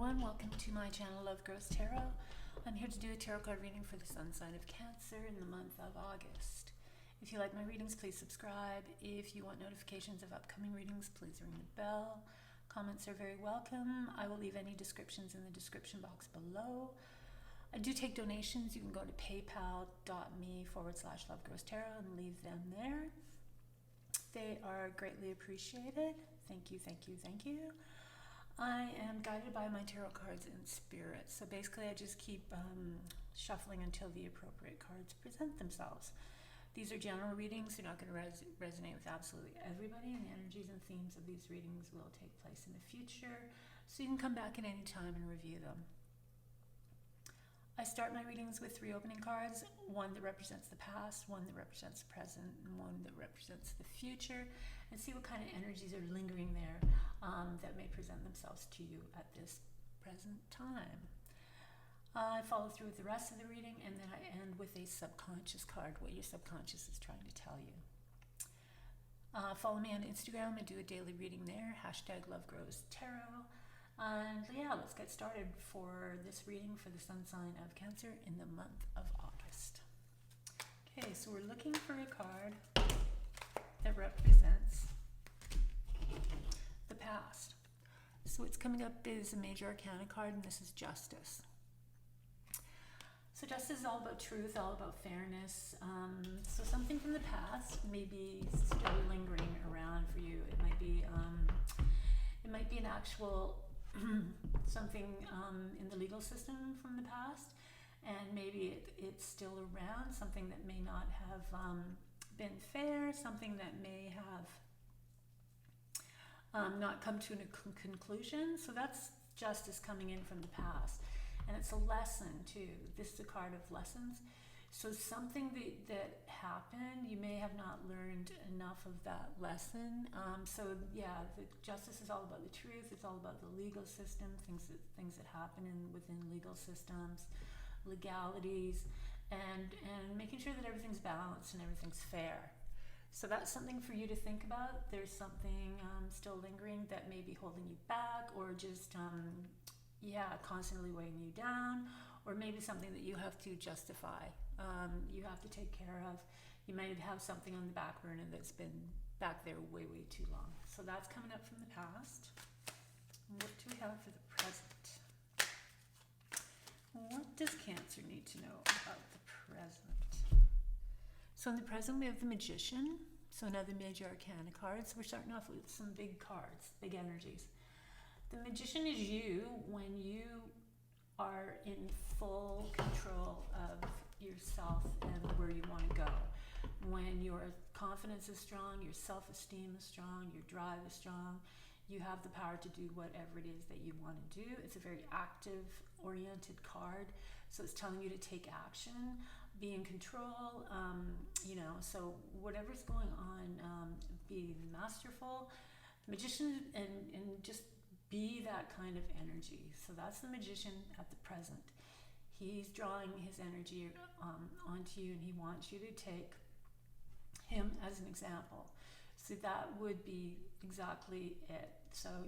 everyone, welcome to my channel Love Grows Tarot. I'm here to do a tarot card reading for the sun sign of Cancer in the month of August. If you like my readings, please subscribe. If you want notifications of upcoming readings, please ring the bell. Comments are very welcome. I will leave any descriptions in the description box below. I do take donations. You can go to paypal.me/LoveGrowsTarot and leave them there. They are greatly appreciated. Thank you, thank you, thank you. I am guided by my tarot cards in spirit. So basically I just keep shuffling until the appropriate cards present themselves. These are general readings. They're not going to resonate with absolutely everybody, and the energies and themes of these readings will take place in the future. So you can come back at any time and review them. I start my readings with 3 opening cards, one that represents the past, one that represents the present, and one that represents the future, and see what kind of energies are lingering there that may present themselves to you at this present time. I follow through with the rest of the reading, and then I end with a subconscious card, what your subconscious is trying to tell you. Follow me on Instagram. I do a daily reading there, #LoveGrowsTarot. And yeah, let's get started for this reading for the sun sign of Cancer in the month of August. Okay, so we're looking for a card that represents the past. So what's coming up is a major arcana card, and this is Justice. So justice is all about truth, all about fairness. So something from the past may be still lingering around for you. It might be an actual something in the legal system from the past, and maybe it's still around, something that may not have been fair, something that may have not come to a conclusion. So that's justice coming in from the past, and it's a lesson too. This is a card of lessons. So something that happened, you may have not learned enough of that lesson. So yeah, the justice is all about the truth. It's all about the legal system, things that happen within legal systems, legalities, and making sure that everything's balanced and everything's fair. So that's something for you to think about. There's something still lingering that may be holding you back, or just constantly weighing you down, or maybe something that you have to justify. You have to take care of. You might have something on the back burner that's been back there way too long. So that's coming up from the past. What do we have for the present? What does Cancer need to know about the present? So in the present we have the Magician. So another major arcana card. So we're starting off with some big cards, big energies. The Magician is you when you are in full control of yourself and where you want to go. When your confidence is strong, your self-esteem is strong, your drive is strong, you have the power to do whatever it is that you want to do. It's a very active oriented card, so it's telling you to take action, be in control, so whatever's going on, be masterful. Magician, and just be that kind of energy. So that's the Magician at the present. He's drawing his energy onto you, and he wants you to take him as an example. So that would be exactly it. So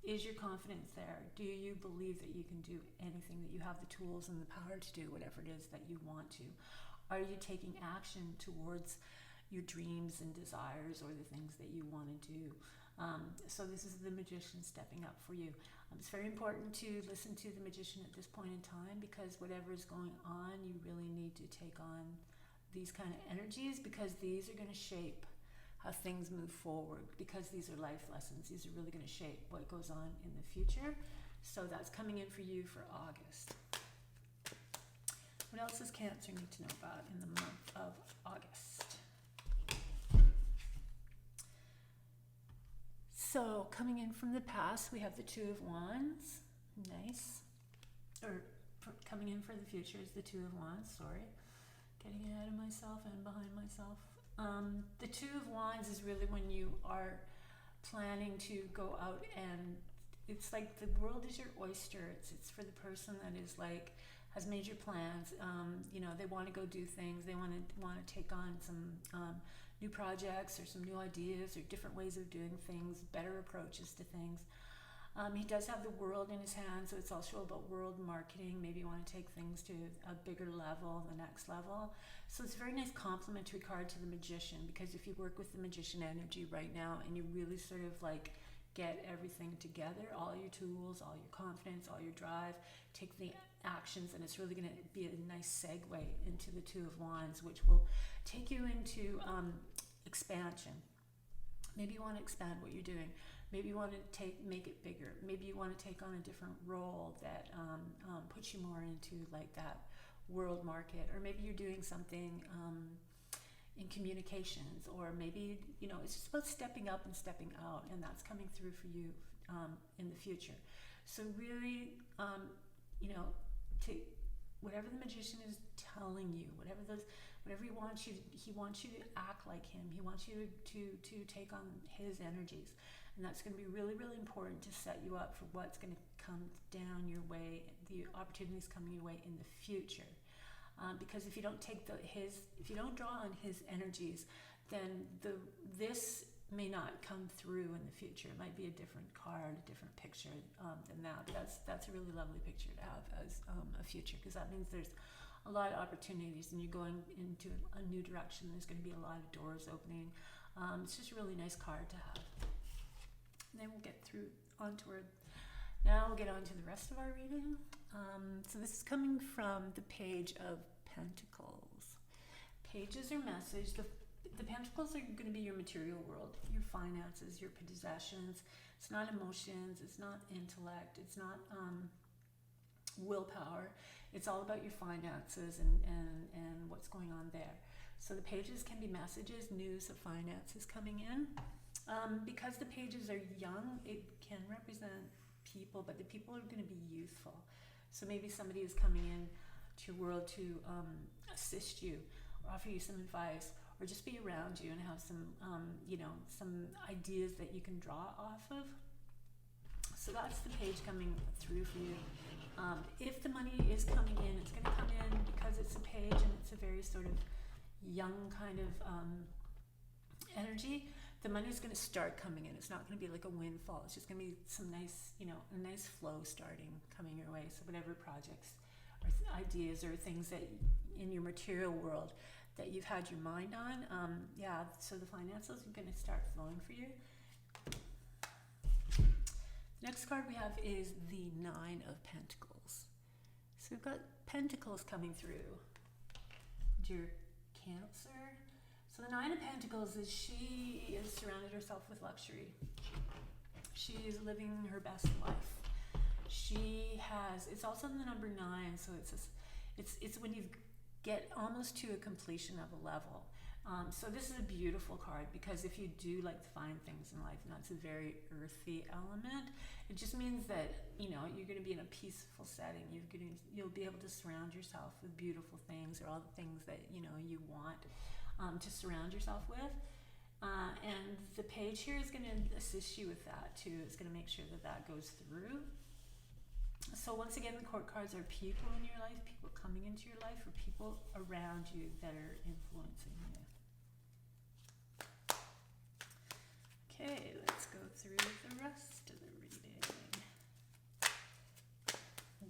is your confidence there? Do you believe that you can do anything, that you have the tools and the power to do whatever it is that you want to? Are you taking action towards your dreams and desires, or the things that you want to do? So this is the Magician stepping up for you. It's very important to listen to the Magician at this point in time, because whatever is going on, you really need to take on these kind of energies, because these are going to shape how things move forward, because these are life lessons. These are really going to shape what goes on in the future. So that's coming in for you for August. What else does Cancer need to know about in the month of August? So coming in from the past, we have the 2 of Wands. Nice. Or coming in for the future is the 2 of Wands. Sorry. Getting ahead of myself and behind myself. The 2 of Wands is really when you are planning to go out, and it's like the world is your oyster. It's for the person that is like, has major plans. They want to go do things. They want to take on some new projects, or some new ideas, or different ways of doing things, better approaches to things. He does have the world in his hand, so it's also about world marketing. Maybe you want to take things to a bigger level, the next level. So it's a very nice complementary card to the Magician, because if you work with the Magician energy right now and you really sort of like get everything together, all your tools, all your confidence, all your drive, take the actions, and it's really going to be a nice segue into the Two of Wands, which will take you into expansion. Maybe you want to expand what you're doing. Maybe you want to make it bigger. Maybe you want to take on a different role that puts you more into like that world market. Or maybe you're doing something in communications, or maybe, you know, it's just about stepping up and stepping out, and that's coming through for you in the future. So really, you know, take whatever the Magician is telling you, whatever he wants you to act like him. He wants you to take on his energies. And that's going to be really, really important to set you up for what's going to come down your way, the opportunities coming your way in the future. Because if you don't if you don't draw on his energies, then this may not come through in the future. It might be a different card, a different picture than that. But that's a really lovely picture to have as a future, because that means there's a lot of opportunities and you're going into a new direction. There's going to be a lot of doors opening. It's just a really nice card to have. And then we'll get now we'll get on to the rest of our reading. So this is coming from the Page of Pentacles. Pages are message. The Pentacles are going to be your material world, your finances, your possessions. It's not emotions, it's not intellect, it's not willpower. It's all about your finances and what's going on there. So the pages can be messages, news of finances coming in. Because the pages are young, it can represent people, but the people are going to be youthful. So maybe somebody is coming in to your world to assist you, or offer you some advice, or just be around you and have some, you know, some ideas that you can draw off of. So that's the page coming through for you. If the money is coming in, it's going to come in because it's a page and it's a very sort of young kind of energy. The money's going to start coming in. It's not going to be like a windfall. It's just going to be some nice, you know, a nice flow starting coming your way. So whatever projects or ideas or things that in your material world that you've had your mind on, so the finances are going to start flowing for you. The next card we have is the Nine of Pentacles. So we've got Pentacles coming through. Dear Cancer. So the Nine of Pentacles is she is surrounded herself with luxury. She is living her best life. She has, it's also the number 9, so it's when you get almost to a completion of a level. So this is a beautiful card, because if you do like to find things in life, and that's a very earthy element, it just means that, you know, you're going to be in a peaceful setting. You'll be able to surround yourself with beautiful things, or all the things that, you know, you want to surround yourself with. And the page here is going to assist you with that too. It's going to make sure that that goes through. So once again, the court cards are people in your life, people coming into your life, or people around you that are influencing you. Okay, let's go through the rest of the reading.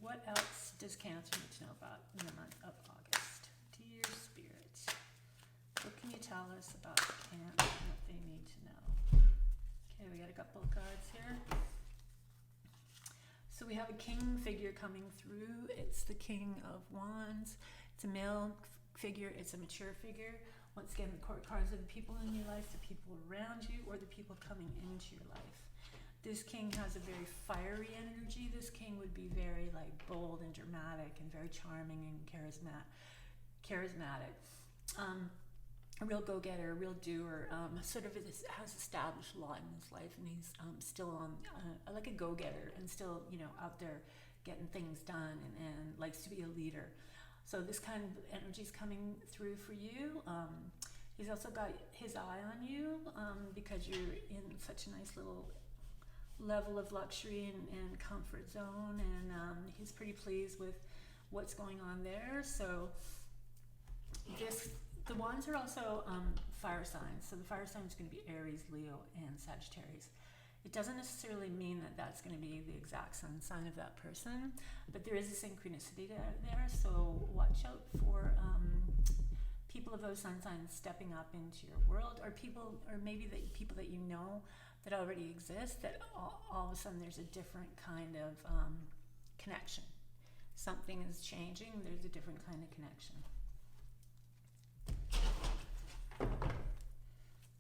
What else does Cancer need to know about in the month of August? Dear Spirit, what can you tell us about Cancer and what they need to know? Okay, we got a couple of cards here. So we have a king figure coming through. It's the King of Wands. It's a male figure. It's a mature figure. Once again, the court cards are the people in your life, the people around you, or the people coming into your life. This king has a very fiery energy. This king would be very like bold and dramatic and very charming and charismatic. A real go-getter, a real doer, sort of has established a lot in his life, and he's still on like a go-getter, and still, you know, out there getting things done, and likes to be a leader. So this kind of energy is coming through for you. He's also got his eye on you because you're in such a nice little level of luxury and comfort zone, and he's pretty pleased with what's going on there. So the wands are also fire signs. So the fire sign is going to be Aries, Leo, and Sagittarius. It doesn't necessarily mean that that's going to be the exact sun sign of that person, but there is a synchronicity there. So watch out for people of those sun signs stepping up into your world, or maybe people that you know that already exist, that all of a sudden there's a different kind of connection. Something is changing, there's a different kind of connection.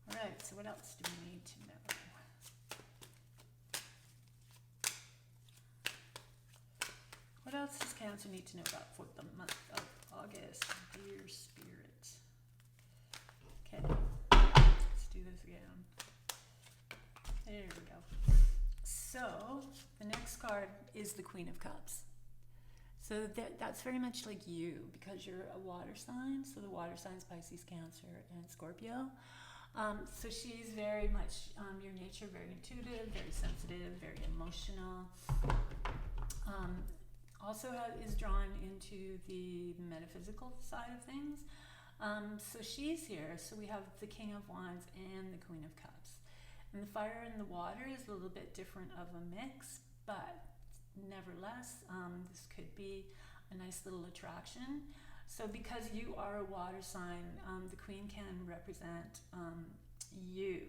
All right, so what else do we need to know? What else does Cancer need to know about for the month of August? Dear Spirit. Okay, let's do this again. There we go. So the next card is the Queen of Cups. So that's very much like you, because you're a water sign. So the water signs, Pisces, Cancer, and Scorpio. So she's very much your nature, very intuitive, very sensitive, very emotional. Also is drawn into the metaphysical side of things. So she's here. So we have the King of Wands and the Queen of Cups. And the fire and the water is a little bit different of a mix, but nevertheless, this could be a nice little attraction. So because you are a water sign, the Queen can represent you.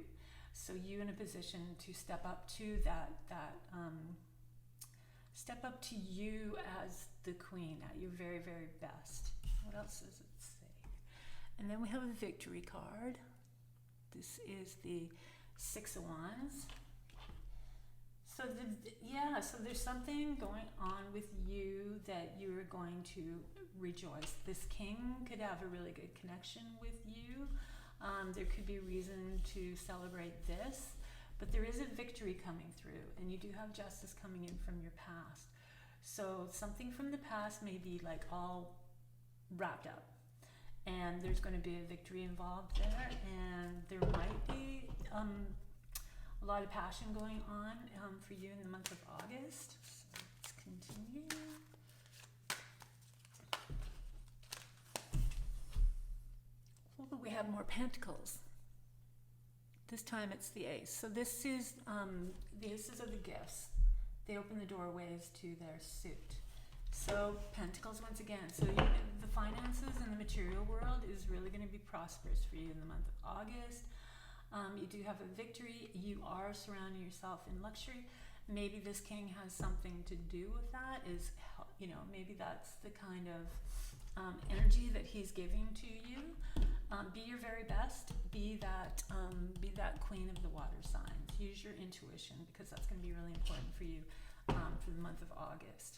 So you in a position to step up to step up to you as the Queen at your very, very best. What else does it say? And then we have a victory card. This is the Six of Wands. So so there's something going on with you that you're going to rejoice. This king could have a really good connection with you. There could be reason to celebrate this, but there is a victory coming through, and you do have justice coming in from your past. So something from the past may be like all wrapped up, and there's going to be a victory involved there, and there might be a lot of passion going on for you in the month of August. So let's continue. Oh, we have more pentacles. This time it's the ace. So this is the aces are the gifts. They open the doorways to their suit. So pentacles once again. So the finances and the material world is really going to be prosperous for you in the month of August. You do have a victory. You are surrounding yourself in luxury. Maybe this king has something to do with that. Maybe that's the kind of energy that he's giving to you. Be your very best. Be that queen of the water signs. Use your intuition, because that's going to be really important for you for the month of August.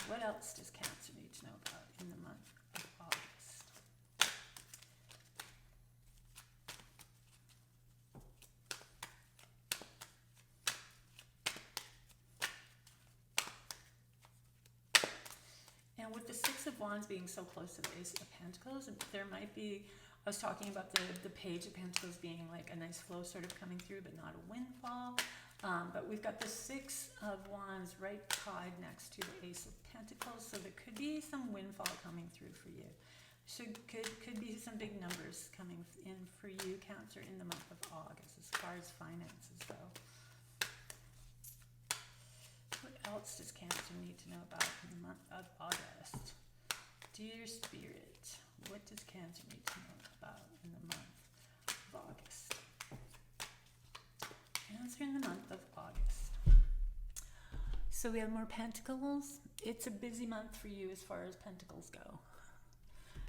What else does Cancer need to know about in the month of August? And with the Six of Wands being so close to the Ace of Pentacles, there might be, I was talking about the Page of Pentacles being like a nice flow sort of coming through, but not a windfall. But we've got the Six of Wands right tied next to the Ace of Pentacles, so there could be some windfall coming through for you. Could be some big numbers coming in for you, Cancer, in the month of August, as far as finances go. What else does Cancer need to know about in the month of August? Dear Spirit, what does Cancer need to know about in the month of August? Cancer in the month of August. So we have more pentacles. It's a busy month for you as far as pentacles go.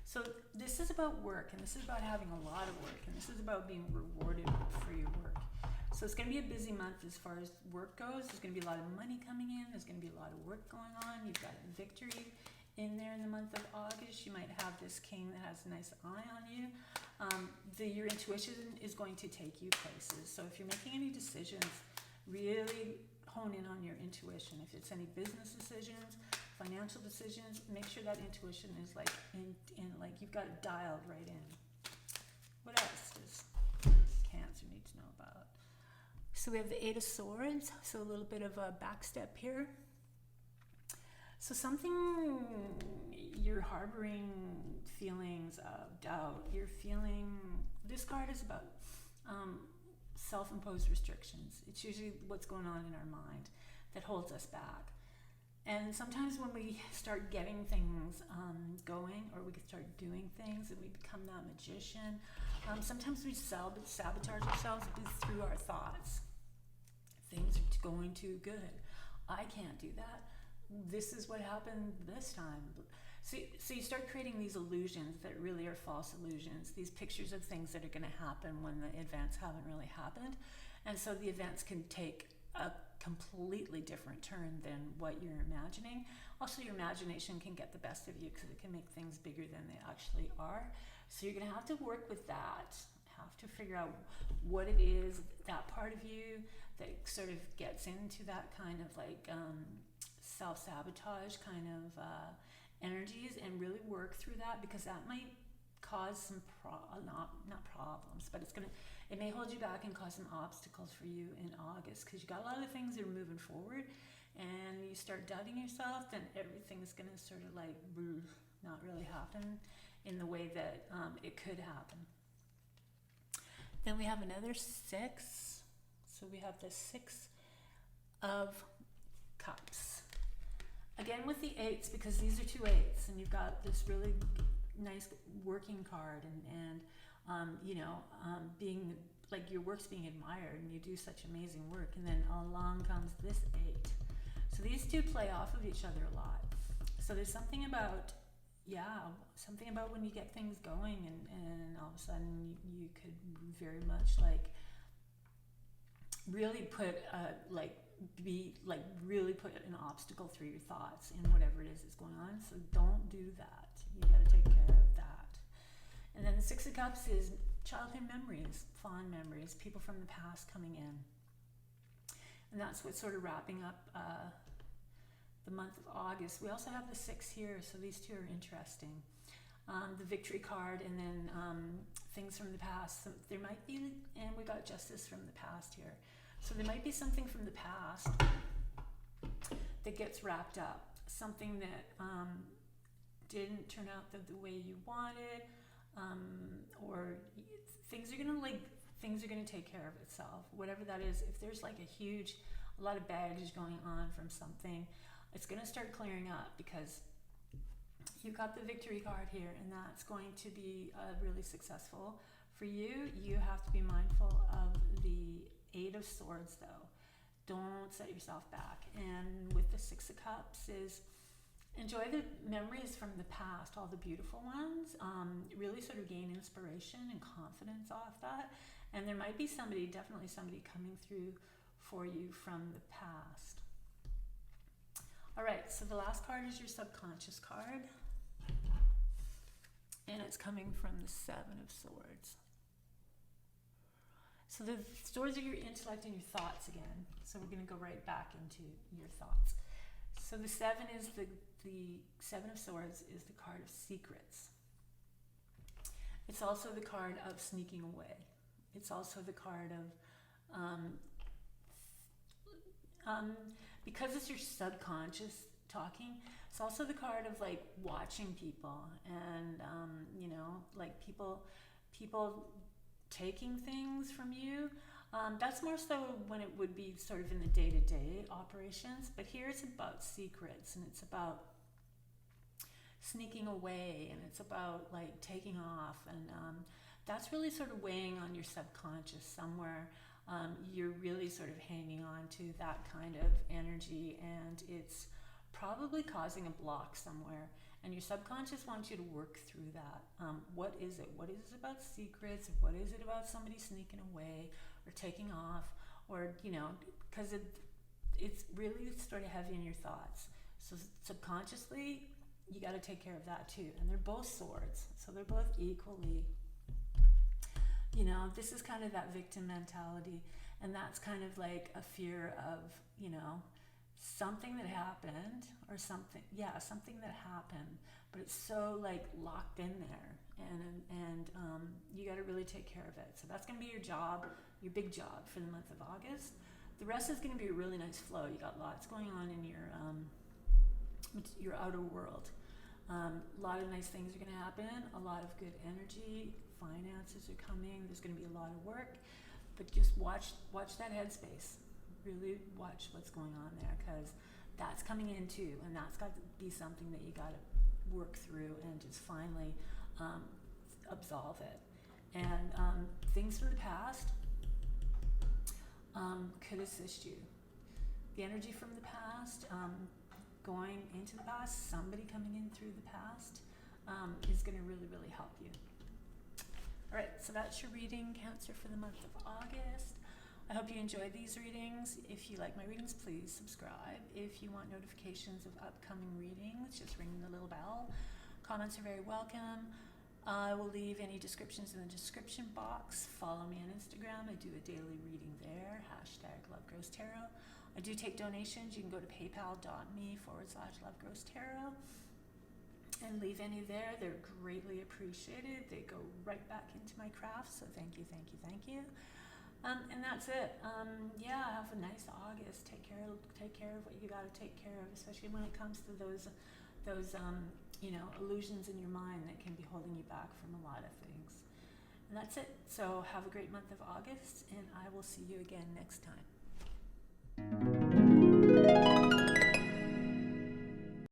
So this is about work, and this is about having a lot of work, and this is about being rewarded for your work. So it's going to be a busy month as far as work goes. There's going to be a lot of money coming in. There's going to be a lot of work going on. You've got victory in there in the month of August. You might have this king that has a nice eye on you. Your intuition is going to take you places. So if you're making any decisions, really hone in on your intuition. If it's any business decisions, financial decisions, make sure that intuition is like like you've got it dialed right in. What else does Cancer need to know about? So we have the Eight of Swords, so a little bit of a backstep here. So something, you're harboring feelings of doubt. You're feeling, this card is about self-imposed restrictions. It's usually what's going on in our mind that holds us back. And sometimes when we start getting things going, or we start doing things and we become that magician, sometimes we sabotage ourselves through our thoughts. Things are going too good. I can't do that. This is what happened this time. So you start creating these illusions that really are false illusions, these pictures of things that are going to happen when the events haven't really happened. And so the events can take a completely different turn than what you're imagining. Also, your imagination can get the best of you because it can make things bigger than they actually are. So you're going to have to work with that, have to figure out what it is, that part of you that sort of gets into that kind of like self-sabotage kind of energies, and really work through that, because that might cause some not problems, but it may hold you back and cause some obstacles for you in August, because you got a lot of things that are moving forward, and you start doubting yourself, then everything is going to sort of like not really happen in the way that it could happen. Then we have another 6. So we have the 6 of Cups. Again with the 8s, because these are 2 8s, and you've got this really nice working card, and being like your work's being admired, and you do such amazing work, and then along comes this 8. So these 2 play off of each other a lot. So there's something about when you get things going, and all of a sudden you could very much like really put really put an obstacle through your thoughts in whatever it is that's going on. So don't do that. You got to take care of that. And then the 6 of Cups is childhood memories, fond memories, people from the past coming in. And that's what's sort of wrapping up the month of August. We also have the 6 here, so these 2 are interesting. The Victory card, and then things from the past. So there might be, and we got Justice from the past here. So there might be something from the past that gets wrapped up, something that didn't turn out the way you wanted, or things are gonna take care of itself. Whatever that is, if there's like a lot of baggage going on from something, it's gonna start clearing up, because you've got the Victory card here, and that's going to be really successful for you. You have to be mindful of the 8 of Swords, though. Don't set yourself back. And with the 6 of Cups is enjoy the memories from the past, all the beautiful ones. Really sort of gain inspiration and confidence off that. And there might be definitely somebody coming through for you from the past. All right, so the last card is your subconscious card. And it's coming from the 7 of Swords. So the swords are your intellect and your thoughts again. So we're going to go right back into your thoughts. So the 7 is the 7 of Swords is the card of secrets. It's also the card of sneaking away. It's also the card of because it's your subconscious talking. It's also the card of like watching people, and like people taking things from you. That's more so when it would be sort of in the day-to-day operations, but here it's about secrets, and it's about sneaking away, and it's about like taking off, and that's really sort of weighing on your subconscious somewhere. You're really sort of hanging on to that kind of energy, and it's probably causing a block somewhere, and your subconscious wants you to work through that. What is it? What is it about secrets? What is it about somebody sneaking away or taking off, or because it's really sort of heavy in your thoughts. So subconsciously, you got to take care of that too. And they're both swords, so they're both equally. This is kind of that victim mentality, and that's kind of like a fear of something that happened, or something that happened, but it's so like locked in there, and you got to really take care of it. So that's going to be your job, your big job for the month of August. The rest is going to be a really nice flow. You got lots going on in your outer world. A lot of nice things are going to happen, a lot of good energy, finances are coming, there's going to be a lot of work. but just watch that headspace. Really watch what's going on there, because that's coming in too, and that's got to be something that you got to work through and just finally absolve it. And things from the past could assist you. The energy from the past, going into the past, somebody coming in through the past, is going to really, really help you. All right, so that's your reading, Cancer, for the month of August. I hope you enjoyed these readings. If you like my readings, please subscribe. If you want notifications of upcoming readings, just ring the little bell. Comments are very welcome. I will leave any descriptions in the description box. Follow me on Instagram. I do a daily reading there, #LoveGrowsTarot. I do take donations. You can go to paypal.me/LoveGrowsTarot and leave any there. They're greatly appreciated. They go right back into my craft, so thank you, thank you, thank you. And that's it. Have a nice August. Take care of what you got to take care of, especially when it comes to those illusions in your mind that can be holding you back from a lot of things. And that's it. So have a great month of August, and I will see you again next time.